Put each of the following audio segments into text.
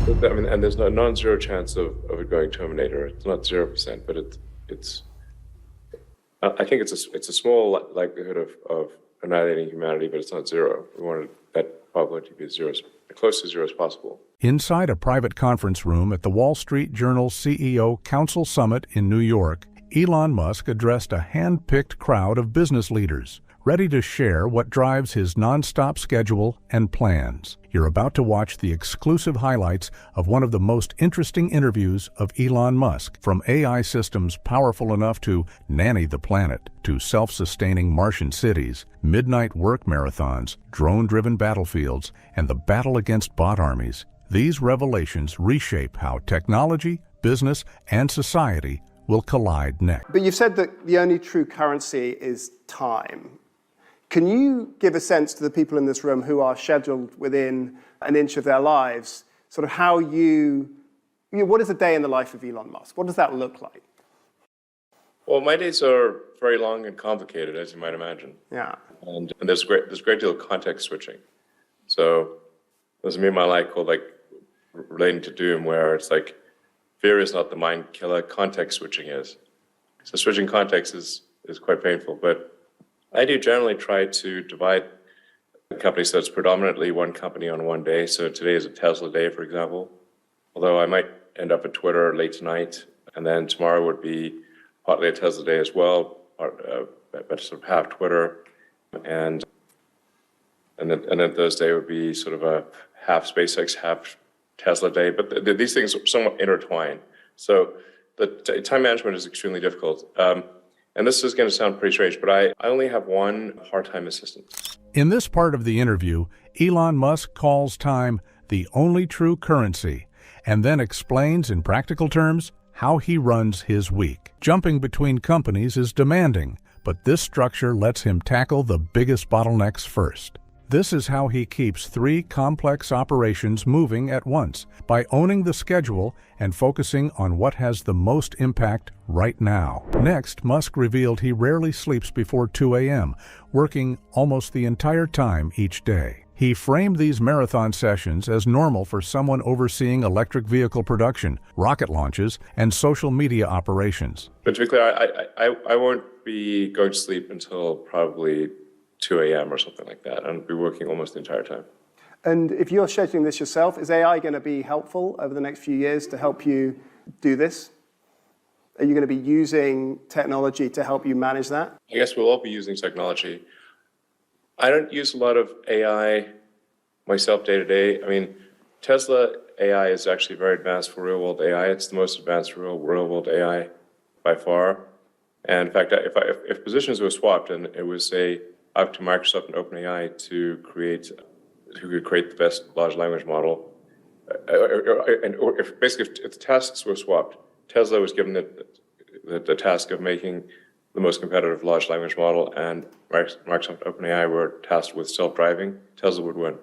I mean, and there's no non-zero chance of it going Terminator. It's not 0%, but it's. I think it's a small likelihood of annihilating humanity, but it's not zero. We wanted that probability to be as close to zero as possible. Inside a private conference room at the Wall Street Journal CEO Council Summit in New York, Elon Musk addressed a hand-picked crowd of business leaders, ready to share what drives his nonstop schedule and plans. You're about to watch the exclusive highlights of one of the most interesting interviews of Elon Musk, from AI systems powerful enough to nanny the planet, to self-sustaining Martian cities, midnight work marathons, drone-driven battlefields, and the battle against bot armies. These revelations reshape how technology, business, and society will collide next. But you've said that the only true currency is time. Can you give a sense to the people in this room who are scheduled within an inch of their lives, sort of how what is a day in the life of Elon Musk? What does that look like? Well, my days are very long and complicated, as you might imagine. Yeah. And there's a great deal of context switching. So there's a meme I like called relating to doom, where it's like, fear is not the mind killer, context switching is. So switching context is quite painful, but I do generally try to divide the company so it's predominantly one company on one day. So today is a Tesla day, for example, although I might end up at Twitter late tonight, and then tomorrow would be partly a Tesla day as well, but sort of half Twitter, and then Thursday would be sort of a half SpaceX, half Tesla day. But these things are somewhat intertwined. So the time management is extremely difficult. And this is going to sound pretty strange, but I only have one part-time assistant. In this part of the interview, Elon Musk calls time the only true currency, and then explains in practical terms how he runs his week. Jumping between companies is demanding, but this structure lets him tackle the biggest bottlenecks first. This is how he keeps 3 complex operations moving at once, by owning the schedule and focusing on what has the most impact right now. Next, Musk revealed he rarely sleeps before 2 a.m., working almost the entire time each day. He framed these marathon sessions as normal for someone overseeing electric vehicle production, rocket launches, and social media operations. But to be clear, I won't be going to sleep until probably 2 a.m. or something like that, and be working almost the entire time. And if you're scheduling this yourself, is AI going to be helpful over the next few years to help you do this? Are you going to be using technology to help you manage that? I guess we'll all be using technology. I don't use a lot of AI myself day to day. I mean, Tesla AI is actually very advanced for real-world AI. It's the most advanced real-world AI by far. And in fact, if positions were swapped and it was, say, up to Microsoft and OpenAI to create the best large language model, or if the tasks were swapped, Tesla was given the task of making the most competitive large language model, and Microsoft and OpenAI were tasked with self-driving, Tesla would win.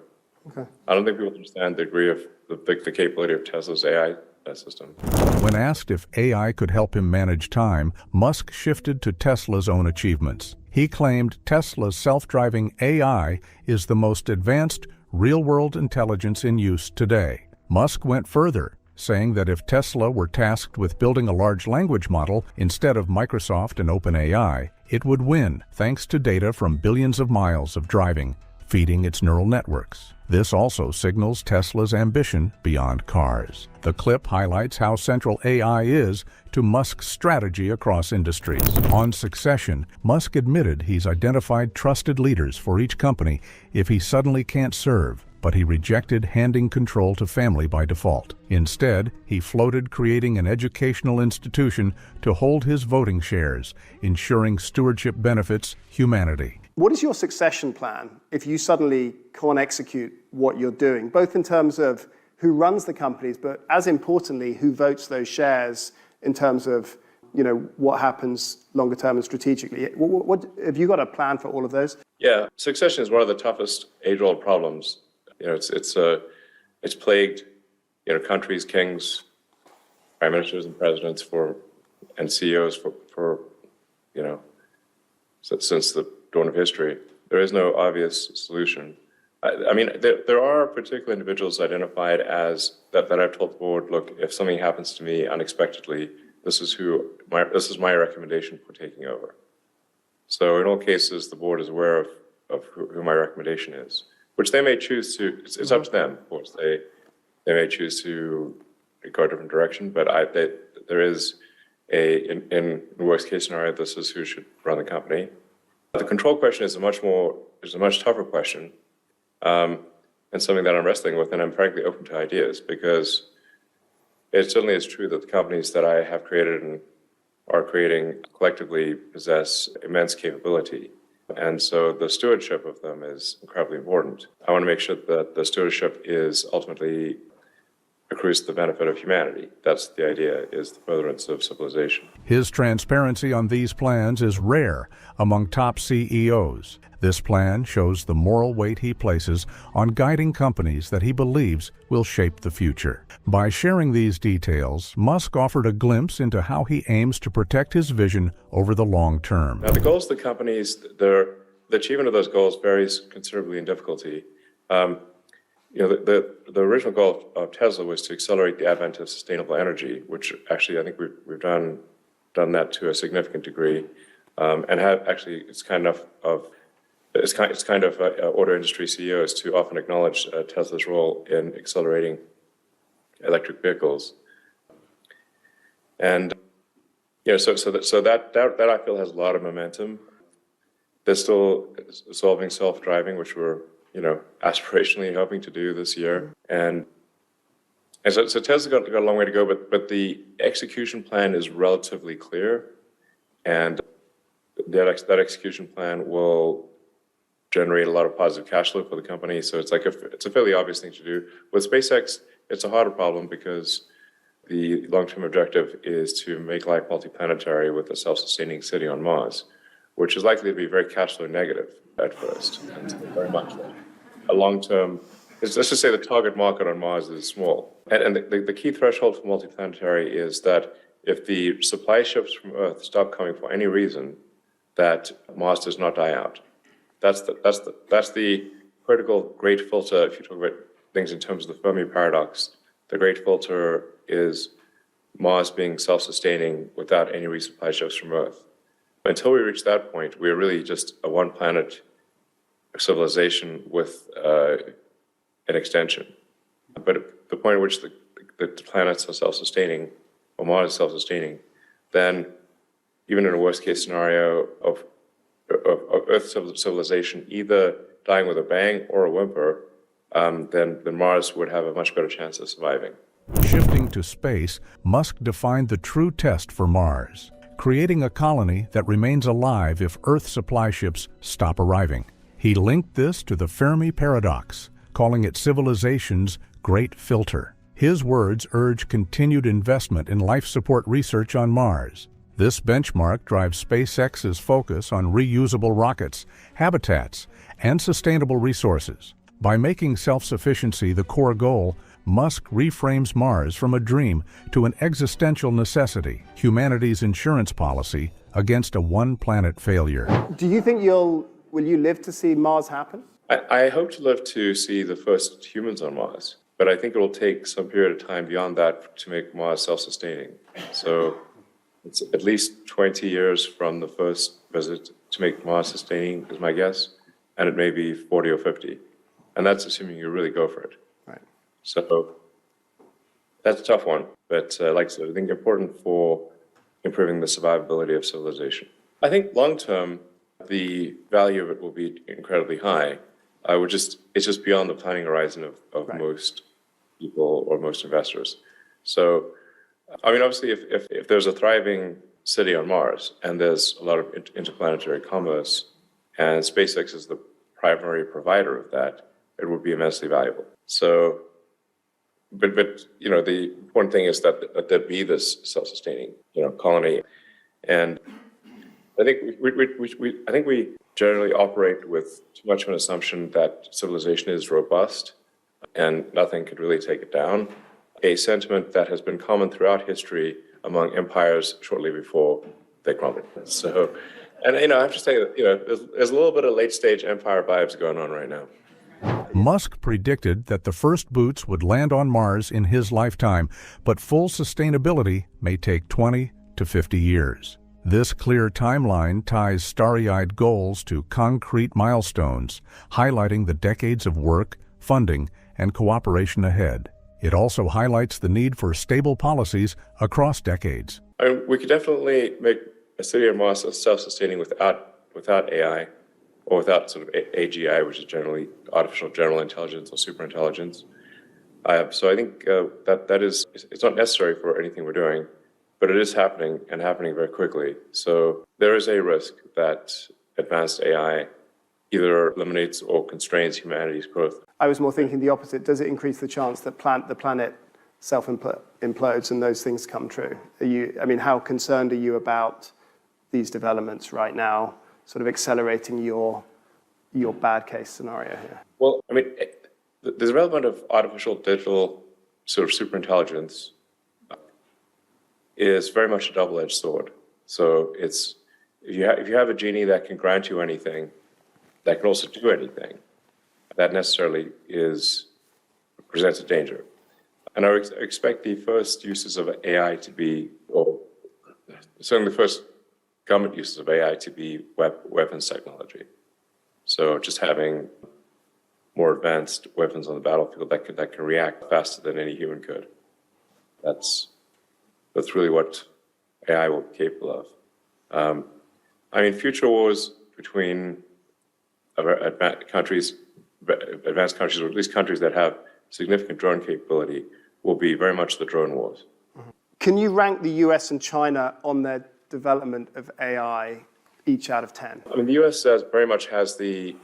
Okay. I don't think people understand the degree of the capability of Tesla's AI system. When asked if AI could help him manage time, Musk shifted to Tesla's own achievements. He claimed Tesla's self-driving AI is the most advanced real-world intelligence in use today. Musk went further, saying that if Tesla were tasked with building a large language model instead of Microsoft and OpenAI, it would win thanks to data from billions of miles of driving, feeding its neural networks. This also signals Tesla's ambition beyond cars. The clip highlights how central AI is to Musk's strategy across industries. On succession, Musk admitted he's identified trusted leaders for each company if he suddenly can't serve, but he rejected handing control to family by default. Instead, he floated creating an educational institution to hold his voting shares, ensuring stewardship benefits humanity. What is your succession plan if you suddenly can't execute what you're doing, both in terms of who runs the companies, but as importantly, who votes those shares in terms of, what happens longer term and strategically? What have you got a plan for all of those? Yeah, succession is one of the toughest age-old problems. It's plagued, countries, kings, prime ministers, and presidents and CEOs for since the dawn of history. There is no obvious solution. I mean, there are particular individuals identified as that I've told the board, look, if something happens to me unexpectedly, this is my recommendation for taking over. So in all cases, the board is aware of who my recommendation is, which they may choose to. It's up to them, of course. They may choose to go a different direction, but there is in the worst case scenario, this is who should run the company. The control question is a much tougher question. And something that I'm wrestling with, and I'm frankly open to ideas, because it certainly is true that the companies that I have created and are creating collectively possess immense capability. And so the stewardship of them is incredibly important. I want to make sure that the stewardship is ultimately accrues to the benefit of humanity. That's the idea, is the furtherance of civilization. His transparency on these plans is rare among top CEOs. This plan shows the moral weight he places on guiding companies that he believes will shape the future. By sharing these details, Musk offered a glimpse into how he aims to protect his vision over the long term. Now, the goals of the companies, the achievement of those goals varies considerably in difficulty. The original goal of Tesla was to accelerate the advent of sustainable energy, which actually I think we've done that to a significant degree, and have actually it's kind of auto industry CEOs to often acknowledge Tesla's role in accelerating electric vehicles, and so that I feel has a lot of momentum. They're still solving self-driving, which we're aspirationally hoping to do this year, and so Tesla's got a long way to go, but the execution plan is relatively clear, and that execution plan will generate a lot of positive cash flow for the company. So it's a fairly obvious thing to do. With SpaceX, it's a harder problem because the long-term objective is to make life multiplanetary with a self-sustaining city on Mars, which is likely to be very cash flow negative at first, and very much a long-term. Let's just say the target market on Mars is small, and the key threshold for multiplanetary is that if the supply ships from Earth stop coming for any reason, that Mars does not die out. That's the critical great filter. If you talk about things in terms of the Fermi paradox, the great filter is Mars being self-sustaining without any resupply ships from Earth. Until we reach that point, we're really just a one-planet civilization with an extension. But at the point at which the planets are self-sustaining, or Mars is self-sustaining, then even in a worst-case scenario of Earth civilization either dying with a bang or a whimper, then Mars would have a much better chance of surviving. Shifting to space, Musk defined the true test for Mars, creating a colony that remains alive if Earth supply ships stop arriving. He linked this to the Fermi paradox, calling it civilization's great filter. His words urge continued investment in life support research on Mars. This benchmark drives SpaceX's focus on reusable rockets, habitats, and sustainable resources. By making self-sufficiency the core goal, Musk reframes Mars from a dream to an existential necessity, humanity's insurance policy against a one-planet failure. Do you think will you live to see Mars happen? I hope to live to see the first humans on Mars, but I think it will take some period of time beyond that to make Mars self-sustaining. So it's at least 20 years from the first visit to make Mars sustaining, is my guess, and it may be 40 or 50. And that's assuming you really go for it. Right. So that's a tough one, but like I said, I think important for improving the survivability of civilization. I think long-term, the value of it will be incredibly high. It's just beyond the planning horizon of right. Most people or most investors. So, I mean, obviously, if there's a thriving city on Mars and there's a lot of interplanetary commerce, and SpaceX is the primary provider of that, it would be immensely valuable. So, but the important thing is that there be this self-sustaining, colony, and I think we generally operate with too much of an assumption that civilization is robust and nothing could really take it down. A sentiment that has been common throughout history among empires shortly before they crumbled. So, and I have to say that there's a little bit of late stage empire vibes going on right now. Musk predicted that the first boots would land on Mars in his lifetime, but full sustainability may take 20 to 50 years. This clear timeline ties starry-eyed goals to concrete milestones, highlighting the decades of work, funding, and cooperation ahead. It also highlights the need for stable policies across decades. We could definitely make a city on Mars self-sustaining without AI, or without sort of AGI, which is generally artificial general intelligence or superintelligence. So I think it's not necessary for anything we're doing, but it is happening and happening very quickly. So there is a risk that advanced AI either eliminates or constrains humanity's growth. I was more thinking the opposite. Does it increase the chance that the planet self-implodes and those things come true? How concerned are you about these developments right now, sort of accelerating your bad case scenario here? Well, the development of artificial digital sort of superintelligence is very much a double-edged sword. So if you have a genie that can grant you anything, that can also do anything, that necessarily presents a danger. And I would expect the first uses of AI to be, or certainly the first government uses of AI to be weapons technology. So just having more advanced weapons on the battlefield that can react faster than any human could. That's really what AI will be capable of. Future wars between advanced countries, or at least countries that have significant drone capability, will be very much the drone wars. Can you rank the US and China on their development of AI each out of 10? The US very much has the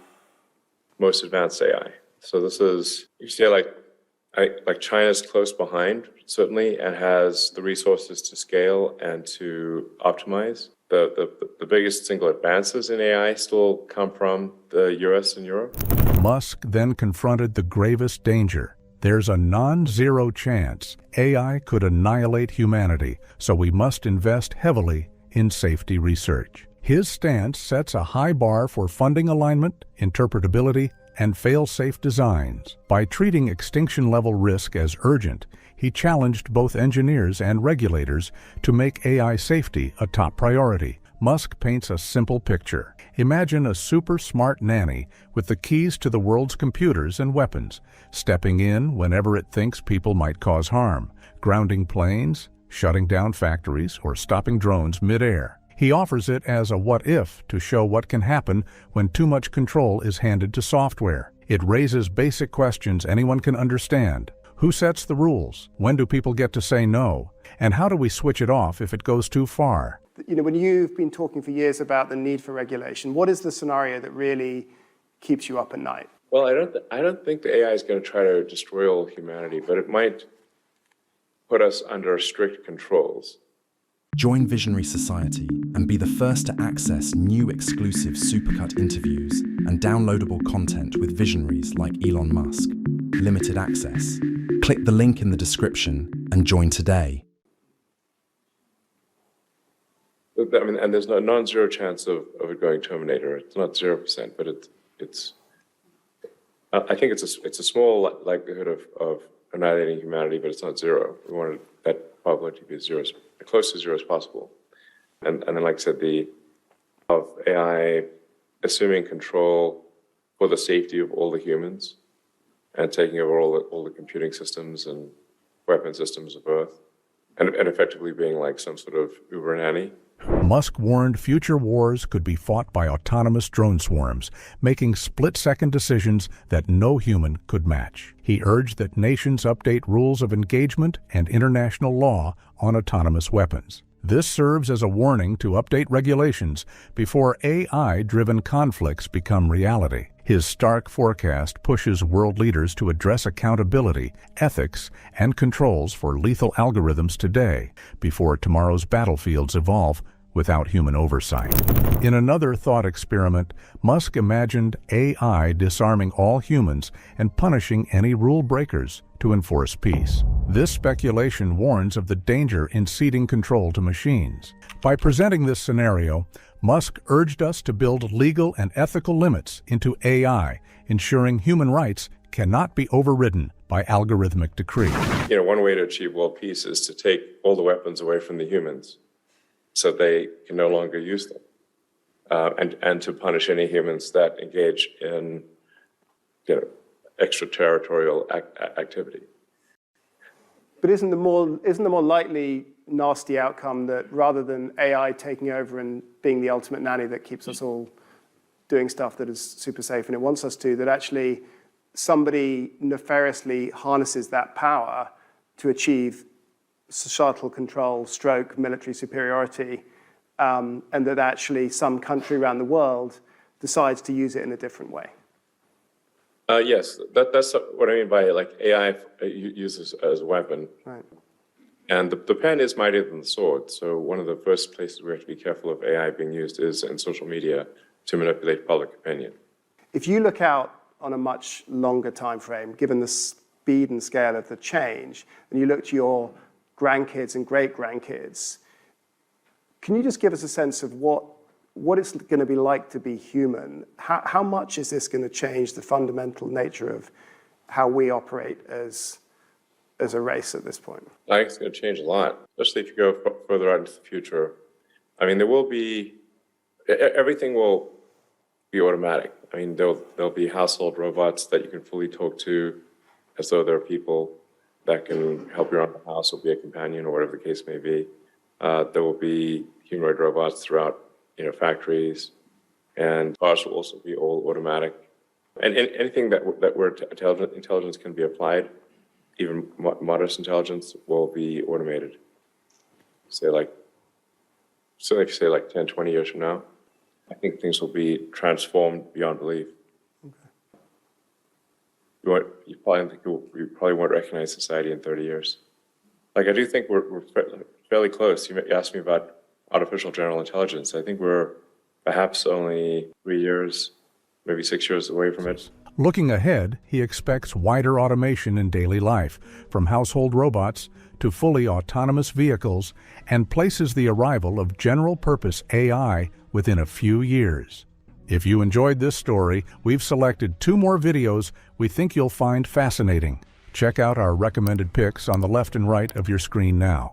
most advanced AI. So this is, you say like China's close behind, certainly, and has the resources to scale and to optimize. The biggest single advances in AI still come from the US and Europe. Musk then confronted the gravest danger. There's a non-zero chance AI could annihilate humanity, so we must invest heavily in safety research. His stance sets a high bar for funding alignment, interpretability, and fail-safe designs. By treating extinction-level risk as urgent, he challenged both engineers and regulators to make AI safety a top priority. Musk paints a simple picture. Imagine a super-smart nanny with the keys to the world's computers and weapons, stepping in whenever it thinks people might cause harm, grounding planes, shutting down factories, or stopping drones mid-air. He offers it as a what-if to show what can happen when too much control is handed to software. It raises basic questions anyone can understand. Who sets the rules? When do people get to say no? And how do we switch it off if it goes too far? When you've been talking for years about the need for regulation, what is the scenario that really keeps you up at night? Well, I don't think the AI is going to try to destroy all humanity, but it might put us under strict controls. Join Visionary Society and be the first to access new exclusive Supercut interviews and downloadable content with visionaries like Elon Musk. Limited access. Click the link in the description and join today. And there's no non-zero chance of it going Terminator. It's not 0%, but it's. I think it's a small likelihood of annihilating humanity, but it's not zero. We wanted that probability to be as close to zero as possible. And then, like I said, of AI assuming control for the safety of all the humans and taking over all the computing systems and weapon systems of Earth, and effectively being like some sort of Uber nanny. Musk warned future wars could be fought by autonomous drone swarms, making split-second decisions that no human could match. He urged that nations update rules of engagement and international law on autonomous weapons. This serves as a warning to update regulations before AI-driven conflicts become reality. His stark forecast pushes world leaders to address accountability, ethics, and controls for lethal algorithms today before tomorrow's battlefields evolve without human oversight. In another thought experiment, Musk imagined AI disarming all humans and punishing any rule breakers to enforce peace. This speculation warns of the danger in ceding control to machines. By presenting this scenario, Musk urged us to build legal and ethical limits into AI, ensuring human rights cannot be overridden by algorithmic decree. One way to achieve world peace is to take all the weapons away from the humans so they can no longer use them, and to punish any humans that engage in extraterritorial activity. But isn't the more likely nasty outcome that rather than AI taking over and being the ultimate nanny that keeps us all doing stuff that is super safe and it wants us to, that actually somebody nefariously harnesses that power to achieve societal control, stroke, military superiority, and that actually some country around the world decides to use it in a different way? Yes, that's what I mean by AI uses as a weapon. Right. And the pen is mightier than the sword. So one of the first places we have to be careful of AI being used is in social media to manipulate public opinion. If you look out on a much longer time frame, given the speed and scale of the change, and you look to your grandkids and great-grandkids, can you just give us a sense of what it's going to be like to be human? How much is this going to change the fundamental nature of how we operate as a race at this point? I think it's going to change a lot, especially if you go further out into the future. I mean, everything will be automatic. I mean, there'll be household robots that you can fully talk to as though they're people that can help you around the house or be a companion or whatever the case may be. There will be humanoid robots throughout factories, and cars will also be all automatic. And anything that where intelligence can be applied, even modest intelligence, will be automated. Certainly if you say 10, 20 years from now, I think things will be transformed beyond belief. Okay. You probably won't recognize society in 30 years. I do think we're fairly close. You asked me about artificial general intelligence. I think we're perhaps only 3 years, maybe 6 years away from it. Looking ahead, he expects wider automation in daily life, from household robots to fully autonomous vehicles, and places the arrival of general-purpose AI within a few years. If you enjoyed this story, we've selected 2 more videos we think you'll find fascinating. Check out our recommended picks on the left and right of your screen now.